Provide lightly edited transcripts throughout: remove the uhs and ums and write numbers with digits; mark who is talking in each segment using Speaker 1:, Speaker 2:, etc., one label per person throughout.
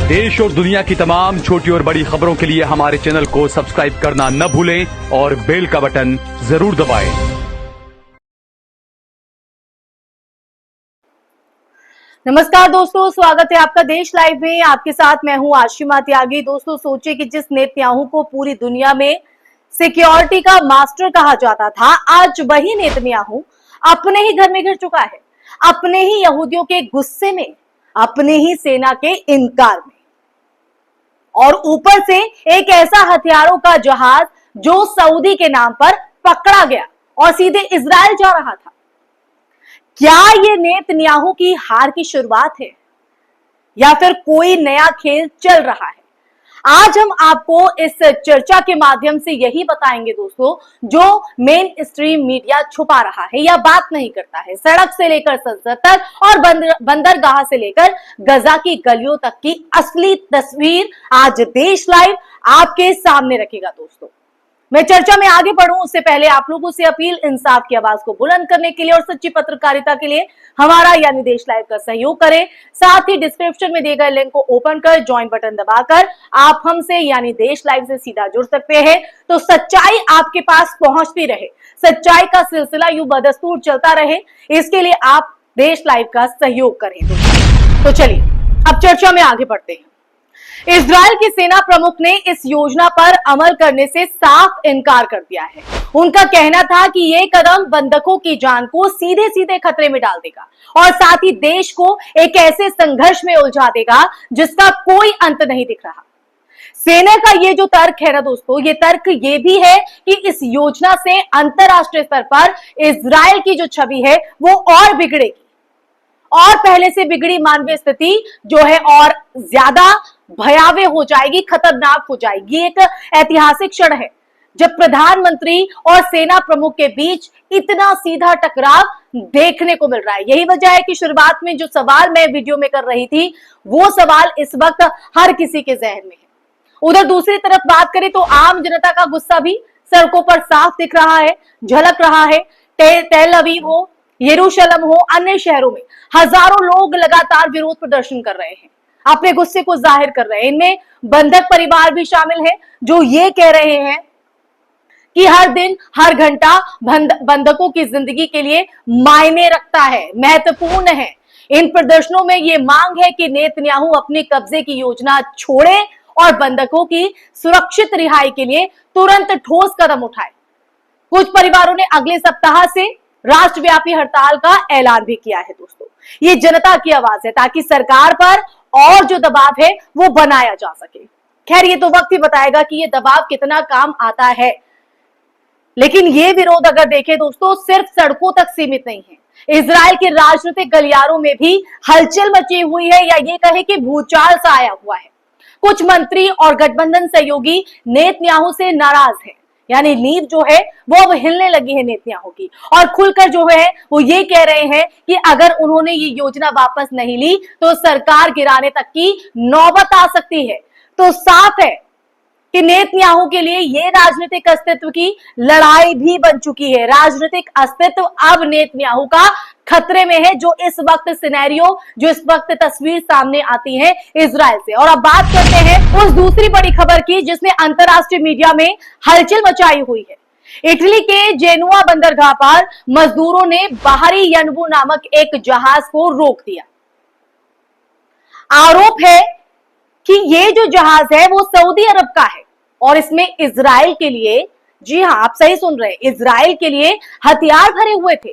Speaker 1: देश और दुनिया की तमाम छोटी और बड़ी खबरों के लिए हमारे चैनल को सब्सक्राइब करना न भूलें और बेल का बटन जरूर दबाएं।
Speaker 2: नमस्कार दोस्तों, स्वागत है आपका देश लाइव में। आपके साथ मैं हूं आशिमा त्यागी। दोस्तों, सोचिए कि जिस नेतन्याहू को पूरी दुनिया में सिक्योरिटी का मास्टर कहा जाता था, आज वही नेतन्याहू अपने ही घर में घिर चुका है, अपने ही यहूदियों के गुस्से में, अपने ही सेना के इनकार में, और ऊपर से एक ऐसा हथियारों का जहाज जो सऊदी के नाम पर पकड़ा गया और सीधे इजराइल जा रहा था। क्या ये नेतन्याहू की हार की शुरुआत है या फिर कोई नया खेल चल रहा है? आज हम आपको इस चर्चा के माध्यम से यही बताएंगे दोस्तों, जो मेन स्ट्रीम मीडिया छुपा रहा है या बात नहीं करता है। सड़क से लेकर संसद तक और बंदरगाह से लेकर गजा की गलियों तक की असली तस्वीर आज देश लाइव आपके सामने रखेगा। दोस्तों, मैं चर्चा में आगे बढ़ूं उससे पहले आप लोगों से अपील, इंसाफ की आवाज को बुलंद करने के लिए और सच्ची पत्रकारिता के लिए हमारा यानी देश लाइव का सहयोग करें। साथ ही डिस्क्रिप्शन में दिए गए लिंक को ओपन कर ज्वाइन बटन दबाकर आप हमसे यानी देश लाइव से सीधा जुड़ सकते हैं, तो सच्चाई आपके पास पहुंचती रहे, सच्चाई का सिलसिला यूं बदस्तूर चलता रहे, इसके लिए आप देश लाइव का सहयोग करें। तो चलिए अब चर्चा में आगे बढ़ते हैं। इजराइल की सेना प्रमुख ने इस योजना पर अमल करने से साफ इनकार कर दिया है। उनका कहना था कि यह कदम बंधकों की जान को सीधे सीधे खतरे में डाल देगा और साथ ही देश को एक ऐसे संघर्ष में उलझा देगा जिसका कोई अंत नहीं दिख रहा। सेना का ये जो तर्क है ना दोस्तों, ये तर्क ये भी है कि इस योजना से अंतरराष्ट्रीय स्तर पर इजराइल की जो छवि है वो और बिगड़ेगी और पहले से बिगड़ी मानवीय स्थिति जो है और ज्यादा भयावह हो जाएगी, खतरनाक हो जाएगी। एक ऐतिहासिक क्षण है जब प्रधानमंत्री और सेना प्रमुख के बीच इतना सीधा टकराव देखने को मिल रहा है। यही वजह है कि शुरुआत में जो सवाल मैं वीडियो में कर रही थी, वो सवाल इस वक्त हर किसी के जहन में है। उधर दूसरी तरफ बात करें तो आम जनता का गुस्सा भी सड़कों पर साफ दिख रहा है, झलक रहा है। तेल अवीव हो, यरूशलेम हो, अन्य शहरों में हजारों लोग लगातार विरोध प्रदर्शन कर रहे हैं, अपने गुस्से को जाहिर कर रहे हैं। इनमें बंधक परिवार भी शामिल है जो ये कह रहे हैं कि हर दिन हर घंटा बंधकों की जिंदगी के लिए मायने रखता है, महत्वपूर्ण है। इन प्रदर्शनों में ये मांग है कि नेतन्याहू अपने कब्जे की योजना छोड़े और बंधकों की सुरक्षित रिहाई के लिए तुरंत ठोस कदम उठाए। कुछ परिवारों ने अगले सप्ताह से राष्ट्रव्यापी हड़ताल का ऐलान भी किया है। दोस्तों, ये जनता की आवाज है ताकि सरकार पर और जो दबाव है वो बनाया जा सके। खैर, ये तो वक्त ही बताएगा कि ये दबाव कितना काम आता है, लेकिन ये विरोध अगर देखें दोस्तों सिर्फ सड़कों तक सीमित नहीं है। इजराइल के राजनीतिक गलियारों में भी हलचल मची हुई है या ये कहे कि भूचाल सा आया हुआ है। कुछ मंत्री और गठबंधन सहयोगी नेतन्याहू से नाराज हैं, यानी नींव जो है वो अब हिलने लगी है नेतन्याहू की, और खुलकर जो है वो ये कह रहे हैं कि अगर उन्होंने ये योजना वापस नहीं ली तो सरकार गिराने तक की नौबत आ सकती है। तो साफ है कि नेतन्याहू के लिए ये राजनीतिक अस्तित्व की लड़ाई भी बन चुकी है। राजनीतिक अस्तित्व अब नेतन्याहू का खतरे में है, जो इस वक्त सिनेरियो, जो इस वक्त तस्वीर सामने आती है इजराइल से। और अब बात करते हैं उस दूसरी बड़ी खबर की जिसने अंतरराष्ट्रीय मीडिया में हलचल मचाई हुई है। इटली के जेनुआ बंदरगाह पर मजदूरों ने बाहरी यनबू नामक एक जहाज को रोक दिया। आरोप है कि ये जो जहाज है वो सऊदी अरब का है और इसमें इजराइल के लिए, जी हां आप सही सुन रहे हैं, इजराइल के लिए हथियार भरे हुए थे,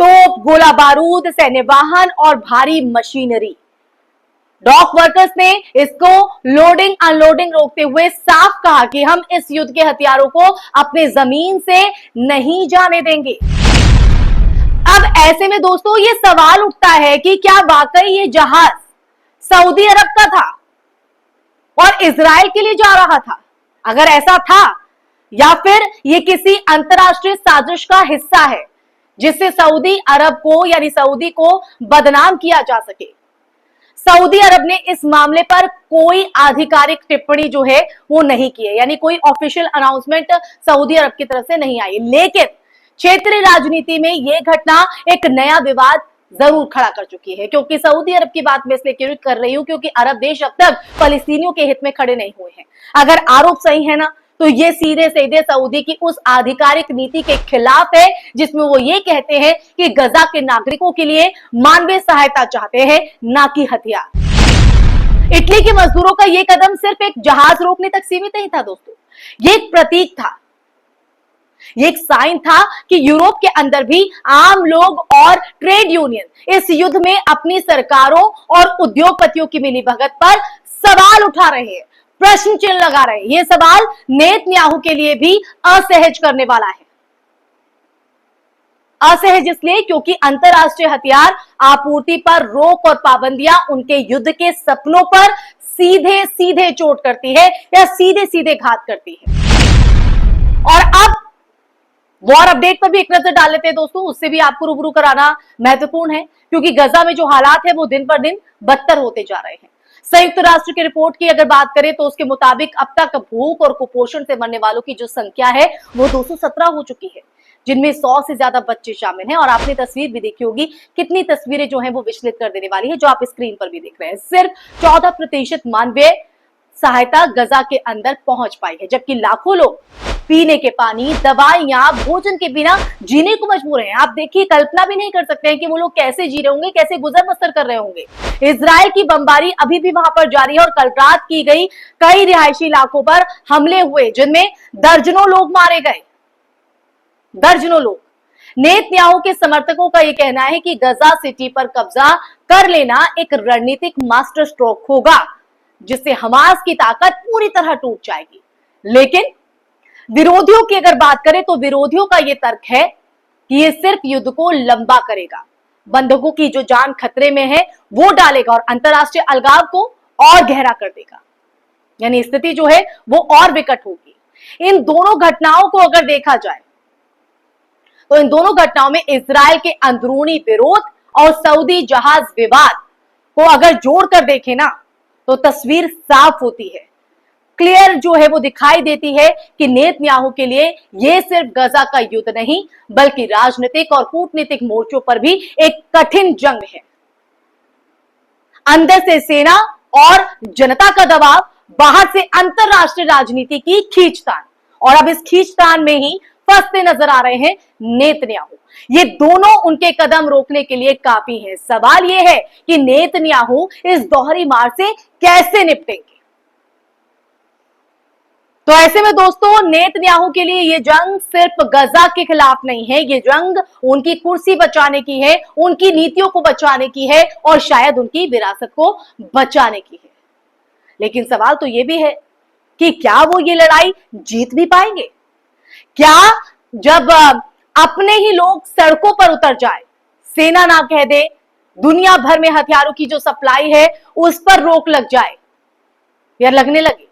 Speaker 2: तोप, गोला बारूद, सैन्य वाहन और भारी मशीनरी। डॉक वर्कर्स ने इसको लोडिंग अनलोडिंग रोकते हुए साफ कहा कि हम इस युद्ध के हथियारों को अपने जमीन से नहीं जाने देंगे। अब ऐसे में दोस्तों ये सवाल उठता है कि क्या वाकई ये जहाज सऊदी अरब का था और इजराइल के लिए जा रहा था? अगर ऐसा था, या फिर ये किसी अंतरराष्ट्रीय साजिश का हिस्सा है जिससे सऊदी अरब को यानी सऊदी को बदनाम किया जा सके। सऊदी अरब ने इस मामले पर कोई आधिकारिक टिप्पणी जो है वो नहीं की है, यानी कोई ऑफिशियल अनाउंसमेंट सऊदी अरब की तरफ से नहीं आई। लेकिन क्षेत्रीय राजनीति में यह घटना एक नया विवाद जरूर खड़ा कर चुकी है। क्योंकि सऊदी अरब की बात मैं इसलिए क्यों कर रही हूं, क्योंकि अरब देश अब तक फलस्तीनियों के हित में खड़े नहीं हुए हैं। अगर आरोप सही है ना, तो ये सीधे सीधे सऊदी की उस आधिकारिक नीति के खिलाफ है, जिसमें वो ये कहते हैं कि गजा के नागरिकों के लिए मानवीय सहायता चाहते हैं, ना कि हथियार। इटली के मजदूरों का ये कदम सिर्फ एक जहाज रोकने तक सीमित नहीं था दोस्तों, ये एक प्रतीक था, ये एक साइन था कि यूरोप के अंदर भी आम लोग और ट्रेड यूनियन इस युद्ध में अपनी सरकारों और उद्योगपतियों की मिलीभगत पर सवाल उठा रहे हैं, प्रश्न चिन्ह लगा रहे हैं। यह सवाल नेतन्याहू के लिए भी असहज करने वाला है। असहज इसलिए क्योंकि अंतरराष्ट्रीय हथियार आपूर्ति पर रोक और पाबंदियां उनके युद्ध के सपनों पर सीधे सीधे चोट करती है या सीधे सीधे घात करती है। और अब वॉर अपडेट पर भी एक नजर डाल लेते हैं दोस्तों, उससे भी आपको रूबरू कराना महत्वपूर्ण है, क्योंकि गजा में जो हालात है वो दिन पर दिन बदतर होते जा रहे हैं। संयुक्त राष्ट्र की रिपोर्ट की अगर बात करें तो उसके मुताबिक अब तक भूख और कुपोषण से मरने वालों की जो संख्या है वो 217 हो चुकी है, जिनमें 100 से ज्यादा बच्चे शामिल हैं। और आपने तस्वीर भी देखी होगी, कितनी तस्वीरें जो हैं वो विचलित कर देने वाली है, जो आप स्क्रीन पर भी देख रहे हैं। सिर्फ 14% मानवीय सहायता गजा के अंदर पहुंच पाई है, जबकि लाखों लोग पीने के पानी, दवाइयां, भोजन के बिना जीने को मजबूर हैं। आप देखिए, कल्पना भी नहीं कर सकते हैं कि वो लोग कैसे जी रहे होंगे, कैसे गुजर बसर कर रहे होंगे। इजराइल की बमबारी अभी भी वहां पर जारी है और कल रात की गई कई रिहायशी इलाकों पर हमले हुए, जिनमें दर्जनों लोग मारे गए, दर्जनों लोग। नेतन्याहू के समर्थकों का यह कहना है कि गजा सिटी पर कब्जा कर लेना एक रणनीतिक मास्टर स्ट्रोक होगा, जिससे हमास की ताकत पूरी तरह टूट जाएगी। लेकिन विरोधियों की अगर बात करें तो विरोधियों का यह तर्क है कि यह सिर्फ युद्ध को लंबा करेगा, बंधकों की जो जान खतरे में है वो डालेगा और अंतरराष्ट्रीय अलगाव को और गहरा कर देगा, यानी स्थिति जो है वो और विकट होगी। इन दोनों घटनाओं को अगर देखा जाए तो इन दोनों घटनाओं में इजराइल के अंदरूनी विरोध और सऊदी जहाज विवाद को अगर जोड़कर देखें ना, तो तस्वीर साफ होती है, क्लियर जो है वो दिखाई देती है कि नेतन्याहू के लिए यह सिर्फ गजा का युद्ध नहीं, बल्कि राजनीतिक और कूटनीतिक मोर्चों पर भी एक कठिन जंग है। अंदर से सेना और जनता का दबाव, बाहर से अंतरराष्ट्रीय राजनीति की खींचतान, और अब इस खींचतान में ही फंसते नजर आ रहे हैं नेतन्याहू। ये दोनों उनके कदम रोकने के लिए काफी हैं। सवाल यह है कि नेतन्याहू इस दोहरी मार से कैसे निपटेंगे। तो ऐसे में दोस्तों, नेतन्याहू के लिए ये जंग सिर्फ गजा के खिलाफ नहीं है, ये जंग उनकी कुर्सी बचाने की है, उनकी नीतियों को बचाने की है और शायद उनकी विरासत को बचाने की है। लेकिन सवाल तो ये भी है कि क्या वो ये लड़ाई जीत भी पाएंगे? क्या जब अपने ही लोग सड़कों पर उतर जाए, सेना ना कह दे, दुनिया भर में हथियारों की जो सप्लाई है उस पर रोक लग जाए या लगने लगे,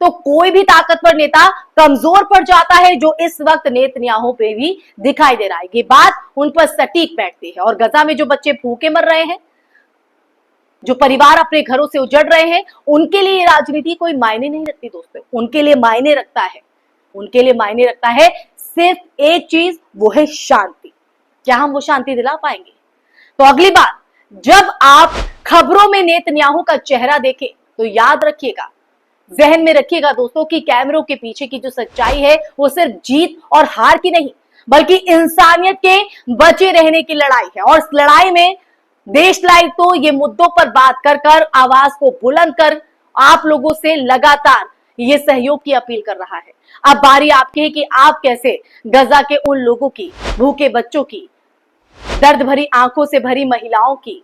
Speaker 2: तो कोई भी ताकतवर नेता कमजोर पड़ जाता है, जो इस वक्त नेतन्याहू पे भी दिखाई दे रहा है। ये बात उन पर सटीक बैठती है। और गजा में जो बच्चे भूखे मर रहे हैं, जो परिवार अपने घरों से उजड़ रहे हैं, उनके लिए राजनीति कोई मायने नहीं रखती दोस्तों। उनके लिए मायने रखता है, उनके लिए मायने रखता है सिर्फ एक चीज, वो है शांति। क्या हम वो शांति दिला पाएंगे? तो अगली बार जब आप खबरों में नेतन्याहू का चेहरा देखें तो याद रखिएगा, जहन में रखिएगा दोस्तों कि कैमरों के पीछे की जो सच्चाई है वो सिर्फ जीत और हार की नहीं, बल्कि इंसानियत के बचे रहने की लड़ाई है। और इस लड़ाई में देश लाइव तो ये मुद्दों पर बात कर आवाज को बुलंद कर आप लोगों से लगातार ये सहयोग की अपील कर रहा है। अब बारी आपकी है कि आप कैसे गजा के उन लोगों की, भूखे बच्चों की, दर्द भरी आंखों से भरी महिलाओं की,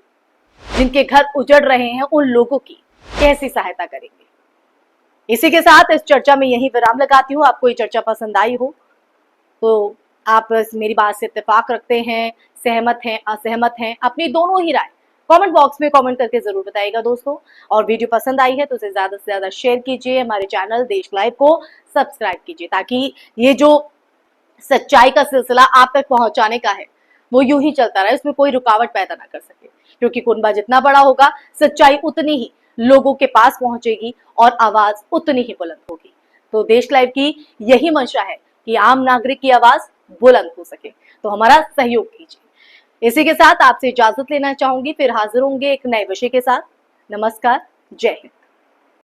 Speaker 2: जिनके घर उजड़ रहे हैं, उन लोगों की कैसी सहायता करेंगे। इसी के साथ इस चर्चा में यही विराम लगाती हूँ। आपको ये चर्चा पसंद आई हो तो आप मेरी बात से इत्तेफाक रखते हैं, सहमत हैं, असहमत हैं, अपनी दोनों ही राय कमेंट बॉक्स में कमेंट करके जरूर बताइएगा दोस्तों। और वीडियो पसंद आई है तो उसे ज्यादा से ज्यादा शेयर कीजिए, हमारे चैनल देश लाइव को सब्सक्राइब कीजिए, ताकि ये जो सच्चाई का सिलसिला आप तक पहुंचाने का है वो यूं ही चलता रहे, इसमें कोई रुकावट पैदा ना कर सके। क्योंकि कुनबा जितना बड़ा होगा, सच्चाई उतनी ही लोगों के पास पहुंचेगी और आवाज उतनी ही बुलंद होगी। तो देश लाइव की यही मंशा है कि आम नागरिक की आवाज बुलंद हो सके, तो हमारा सहयोग कीजिए। इसी के साथ आपसे इजाजत लेना चाहूंगी, फिर हाजिर होंगे एक नए विषय के साथ। नमस्कार, जय हिंद।